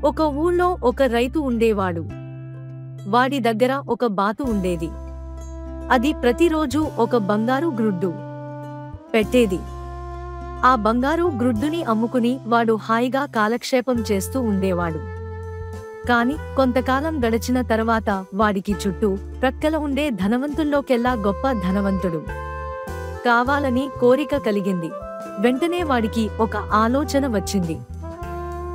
ఒక ఊళ్ళో ఒక రైతు ఉండేవాడు. వాడి దగ్గర ఒక బాతు ఉండేది. అది ప్రతిరోజూ ఒక బంగారు గ్రుడ్డు పెట్టేది. ఆ బంగారు గ్రుడ్డుని అమ్ముకుని వాడు హాయిగా కాలక్షేపం చేస్తూ ఉండేవాడు. కాని కొంతకాలం గడిచిన తర్వాత వాడికి చుట్టూ ప్రక్కల ఉండే ధనవంతుల్లోకెల్లా గొప్ప ధనవంతుడు కావాలని కోరిక కలిగింది. వెంటనే వాడికి ఒక ఆలోచన వచ్చింది.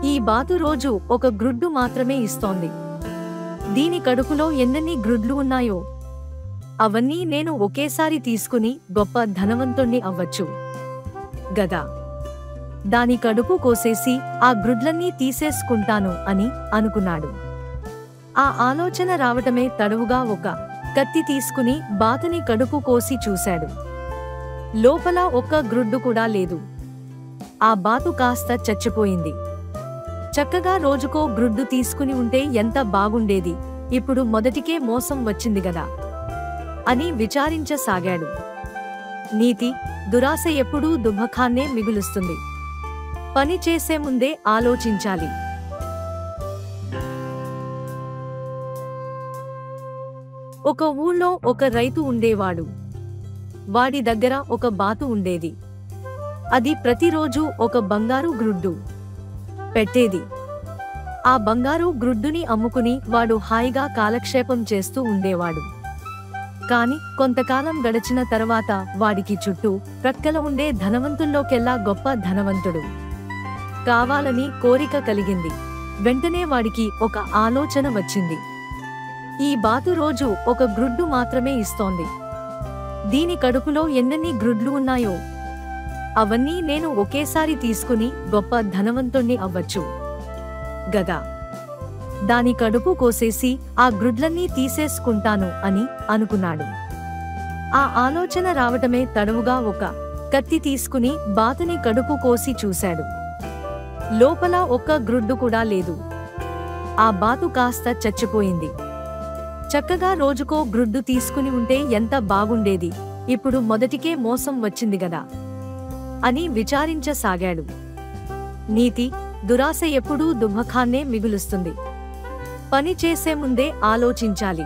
ఈ బాతు రోజు ఒక గ్రుడ్డు మాత్రమే ఇస్తోంది. దీని కడుపులో ఎన్నెన్ని గ్రుడ్లు ఉన్నాయో అవన్నీ నేను ఒకేసారి తీసుకుని గొప్ప ధనవంతుణ్ణి అవ్వచ్చు గదా. దాని కడుపు కోసేసి ఆ గ్రుడ్లన్నీ తీసేసుకుంటాను అని అనుకున్నాడు. ఆ ఆలోచన రావటమే తడవుగా ఒక కత్తి తీసుకుని బాతుని కడుపు కోసి చూశాడు. లోపల ఒక్క గ్రుడ్డు కూడా లేదు. ఆ బాతు కాస్త చచ్చిపోయింది. చక్కగా రోజుకో గ్రుడ్డు తీసుకుని ఉంటే ఎంత బాగుండేది, ఇప్పుడు మొదటికే మోసం వచ్చింది గదా అని విచారించసాగాడు. నీతి: దురాశ ఎప్పుడూ దుఃఖాన్నే మిగులుస్తుంది. పని చేసే ముందే ఆలోచించాలి. ఒక ఊళ్ళో ఒక రైతు ఉండేవాడు. వాడి దగ్గర ఒక బాతు ఉండేది. అది ప్రతిరోజూ ఒక బంగారు గ్రుడ్డు పెట్టేది. ఆ బంగారు గ్రుడ్డుని అమ్ముకుని వాడు హాయిగా కాలక్షేపం చేస్తూ ఉండేవాడు. కాని కొంతకాలం గడిచిన తర్వాత వాడికి చుట్టూ ప్రక్కల ఉండే ధనవంతుల్లోకెల్లా గొప్ప ధనవంతుడు కావాలని కోరిక కలిగింది. వెంటనే వాడికి ఒక ఆలోచన వచ్చింది. ఈ బాతు రోజు ఒక గ్రుడ్డు మాత్రమే ఇస్తోంది. దీని కడుపులో ఎన్నెన్ని గ్రుడ్లు ఉన్నాయో అవన్నీ నేను ఒకేసారి తీసుకుని గొప్ప ధనవంతుణ్ణి అవ్వచ్చు గదా. దాని కడుపు కోసేసి ఆ గ్రుడ్లన్నీ తీసేసుకుంటాను అని అనుకున్నాడు. ఆ ఆలోచన రావటమే తడవుగా ఒక కత్తి తీసుకుని బాతుని కడుపు కోసి చూశాడు. లోపల ఒక్క గ్రుడ్డు కూడా లేదు. ఆ బాతు కాస్త చచ్చిపోయింది. చక్కగా రోజుకో గ్రుడ్డు తీసుకుని ఉంటే ఎంత బాగుండేది, ఇప్పుడు మొదటికే మోసం వచ్చింది గదా అని విచారించసాగాడు. నీతి: దురాశ ఎప్పుడూ దుఃఖాన్నే మిగులుస్తుంది. పని చేసే ముందే ఆలోచించాలి.